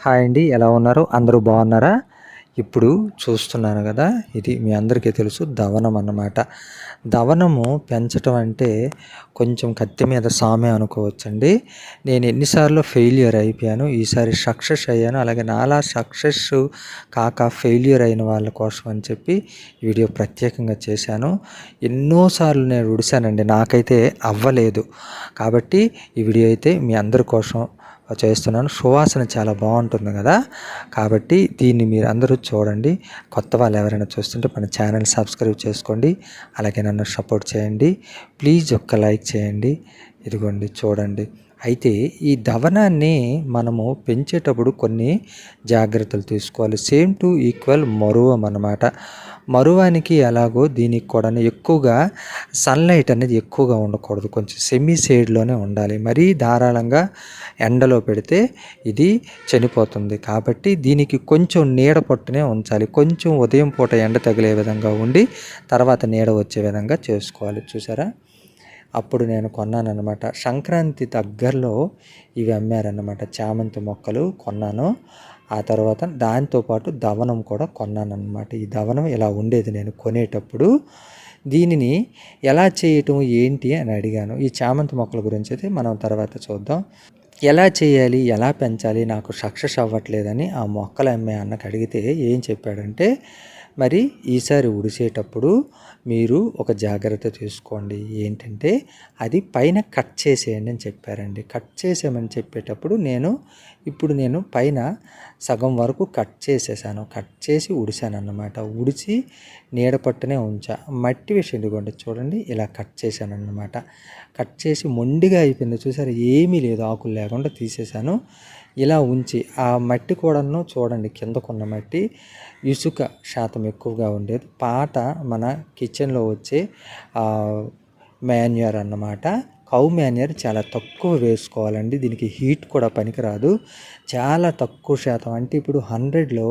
Hi అండి, ఎలా ఉన్నారు? అందరూ బాగున్నారా? ఇప్పుడు చూస్తున్నాను కదా, ఇది మీ అందరికీ తెలుసు, దవనం అన్నమాట. దవనము పెంచటం అంటే కొంచెం కత్తి మీద సామే అనుకోవచ్చండి. నేను ఎన్నిసార్లు ఫెయిల్యూర్ అయిపోయాను, ఈసారి సక్సెస్ అయ్యాను. అలాగే నాలా సక్సెస్ కాక ఫెయిల్యూర్ అయిన వాళ్ళ కోసం అని చెప్పి వీడియో ప్రత్యేకంగా చేశాను. ఎన్నోసార్లు నేను ఉడిశానండి, నాకైతే అవ్వలేదు. కాబట్టి ఈ వీడియో అయితే మీ అందరి కోసం చేస్తున్నాను. సువాసన చాలా బాగుంటుంది కదా, కాబట్టి దీన్ని మీరు అందరూ చూడండి. కొత్త వాళ్ళు ఎవరైనా చూస్తుంటే మన ఛానల్ సబ్స్క్రైబ్ చేసుకోండి, అలాగే నన్ను సపోర్ట్ చేయండి. ప్లీజ్ ఒక్క లైక్ చేయండి. ఇదిగోండి చూడండి. అయితే ఈ దవనాన్ని మనము పెంచేటప్పుడు కొన్ని జాగ్రత్తలు తీసుకోవాలి. సేమ్ టు ఈక్వల్ మరువం అన్నమాట. మరువానికి ఎలాగో దీనికి కూడా ఎక్కువగా సన్లైట్ అనేది ఎక్కువగా ఉండకూడదు, కొంచెం సెమీ షేడ్లోనే ఉండాలి. మరీ ధారాళంగా ఎండలో పెడితే ఇది చనిపోతుంది. కాబట్టి దీనికి కొంచెం నీడ పట్టునే ఉంచాలి. కొంచెం ఉదయం పూట ఎండ తగిలే విధంగా ఉండి తర్వాత నీడ వచ్చే విధంగా చేసుకోవాలి. చూసారా, అప్పుడు నేను కొన్నానన్నమాట. సంక్రాంతి దగ్గరలో ఇవి అమ్మారన్నమాట, చామంతి మొక్కలు కొన్నాను. ఆ తర్వాత దాంతోపాటు దవనం కూడా కొన్నానన్నమాట. ఈ దవనం ఇలా ఉండేది నేను కొనేటప్పుడు. దీనిని ఎలా చేయటం ఏంటి అని అడిగాను. ఈ చామంతి మొక్కల గురించి అయితే మనం తర్వాత చూద్దాం. ఎలా చేయాలి, ఎలా పెంచాలి, నాకు సక్సెస్ అవ్వట్లేదని ఆ మొక్కలు అమ్మే అన్నకు అడిగితే ఏం చెప్పాడంటే, మరి ఈసారి ఉడిసేటప్పుడు మీరు ఒక జాగ్రత్త తీసుకోండి. ఏంటంటే అది పైన కట్ చేసేయండి అని చెప్పారండి. కట్ చేసామని చెప్పేటప్పుడు ఇప్పుడు నేను పైన సగం వరకు కట్ చేసేసాను. కట్ చేసి ఉడిసాను అన్నమాట. ఉడిచి నీడ పట్టునే ఉంచా. మట్టి విషయం ఇదిగోండి చూడండి, ఇలా కట్ చేశాను అన్నమాట. కట్ చేసి మొండిగా అయిపోయింది చూసారు, ఏమీ లేదు, ఆకులు లేకుండా తీసేశాను. ఇలా ఉంచి ఆ మట్టి కూడాను చూడండి, కిందకున్న మట్టి ఇసుక శాతం ఎక్కువగా ఉండేది. పాత మన కిచెన్లో వచ్చే మాన్యూర్ అన్నమాట. కౌ మాన్యూర్ చాలా తక్కువ వేసుకోవాలండి. దీనికి హీట్ కూడా పనికిరాదు, చాలా తక్కువ శాతం. అంటే ఇప్పుడు 100లో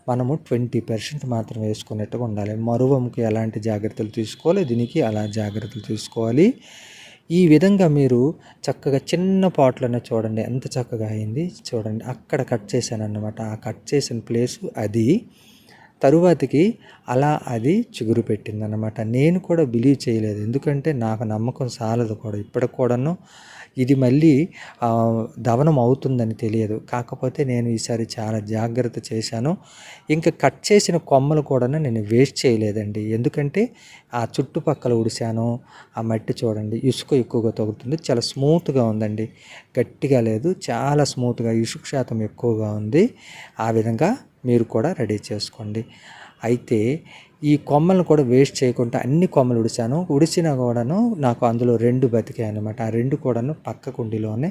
మనము 20% మాత్రం వేసుకున్నట్టుగా ఉండాలి. మరువంకి ఎలాంటి జాగ్రత్తలు తీసుకోవాలి, దీనికి అలా జాగ్రత్తలు తీసుకోవాలి. ఈ విధంగా మీరు చక్కగా చిన్న పాట్లోనే చూడండి ఎంత చక్కగా అయింది. చూడండి అక్కడ కట్ చేశాను అన్నమాట. ఆ కట్ చేసిన ప్లేసు అది. తరువాతికి అలా అది చిగురు పెట్టిందన్నమాట. నేను కూడా బిలీవ్ చేయలేదు, ఎందుకంటే నాకు నమ్మకం సాలదు కూడా. ఇప్పటికి కూడాను ఇది మళ్ళీ దవనం అవుతుందని తెలియదు. కాకపోతే నేను ఈసారి చాలా జాగ్రత్త చేశాను. ఇంకా కట్ చేసిన కొమ్మలు కూడా నేను వేస్ట్ చేయలేదండి, ఎందుకంటే ఆ చుట్టుపక్కల ఉడిశాను. ఆ మట్టి చూడండి, ఇసుక ఎక్కువగా తగులుతుంది. చాలా స్మూత్గా ఉందండి, గట్టిగా లేదు, చాలా స్మూత్గా, ఇసుక శాతం ఎక్కువగా ఉంది. ఆ విధంగా మీరు కూడా రెడీ చేసుకోండి. అయితే ఈ కొమ్మలను కూడా వేస్ట్ చేయకుండా అన్ని కొమ్మలు ఉడిసినా కూడాను నాకు అందులో 2 బతికాయి అనమాట. ఆ 2 కూడాను పక్క కుండీలోనే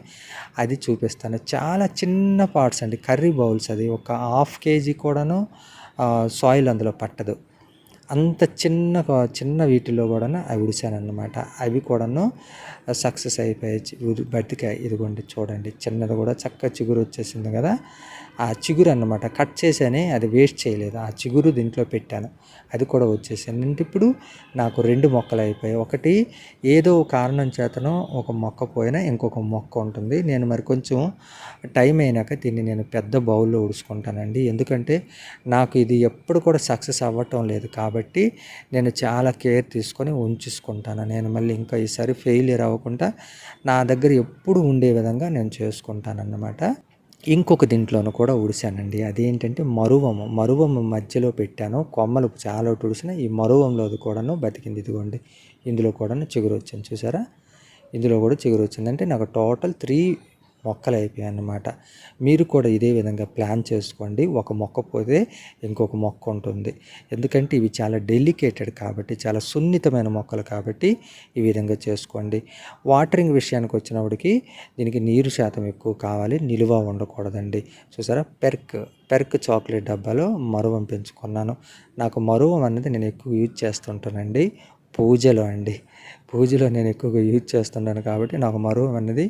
అది చూపిస్తాను. చాలా చిన్న పార్ట్స్ అండి, కర్రీ బౌల్స్. అది ఒక 1/2 kg కూడాను సాయిల్ అందులో పట్టదు. అంత చిన్న వీటిలో కూడా అవి ఉడిశానన్నమాట. అవి కూడాను సక్సెస్ అయిపోయాయి, బతికాయి. ఇదిగోండి చూడండి, చిన్నది కూడా చక్కగా చిగురు వచ్చేసింది కదా. ఆ చిగురు అన్నమాట కట్ చేశానే, అది వేస్ట్ చేయలేదు. ఆ చిగురు దీంట్లో పెట్టాను, అది కూడా వచ్చేసింది. అంటే ఇప్పుడు నాకు 2 మొక్కలు అయిపోయాయి. ఒకటి ఏదో కారణం చేతనో ఒక మొక్క పోయినా ఇంకొక మొక్క ఉంటుంది. నేను మరి కొంచెం టైం అయినాక దీన్ని నేను పెద్ద బౌల్లో ఉడుచుకుంటానండి, ఎందుకంటే నాకు ఇది ఎప్పుడు కూడా సక్సెస్ అవ్వటం లేదు. కాబట్టి నేను చాలా కేర్ తీసుకొని ఉంచుకుంటాను. నేను మళ్ళీ ఇంకా ఈసారి ఫెయిలియర్ అవ్వకుండా నా దగ్గర ఎప్పుడు ఉండే విధంగా నేను చేసుకుంటానన్నమాట. ఇంకొక దీంట్లోనూ కూడా ఉడిశానండి, అదేంటంటే మరువము మధ్యలో పెట్టాను. కొమ్మలు చాలా ఉడిసిన ఈ మరువంలోది కూడాను బతికింది. ఇదిగోండి, ఇందులో కూడాను చిగురు వచ్చింది చూసారా, ఇందులో కూడా చిగురు వచ్చింది. అంటే నాకు టోటల్ 3 మొక్కలు అయిపోయాయి అన్నమాట. మీరు కూడా ఇదే విధంగా ప్లాన్ చేసుకోండి. ఒక మొక్క పోతే ఇంకొక మొక్క ఉంటుంది, ఎందుకంటే ఇవి చాలా డెలికేటెడ్ కాబట్టి, చాలా సున్నితమైన మొక్కలు కాబట్టి ఈ విధంగా చేసుకోండి. వాటరింగ్ విషయానికి వచ్చినప్పటికీ దీనికి నీరు శాతం ఎక్కువ కావాలి, నిలువ ఉండకూడదండి. చూసారా, పెర్క్ చాక్లెట్ డబ్బాలో మరువం పెంచుకున్నాను. నాకు మరువం అనేది నేను ఎక్కువ యూజ్ చేస్తుంటానండి పూజలో నేను ఎక్కువగా యూజ్ చేస్తున్నాను కాబట్టి నాకు మరువం అనేది,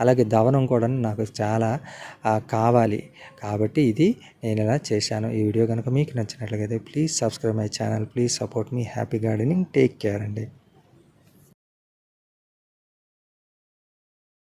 అలాగే దవనం కూడా నాకు చాలా కావాలి కాబట్టి ఇది నేను ఇలా చేశాను. ఈ వీడియో కనుక మీకు నచ్చినట్లయితే please subscribe my channel, please support me. Happy gardening, take care అండి.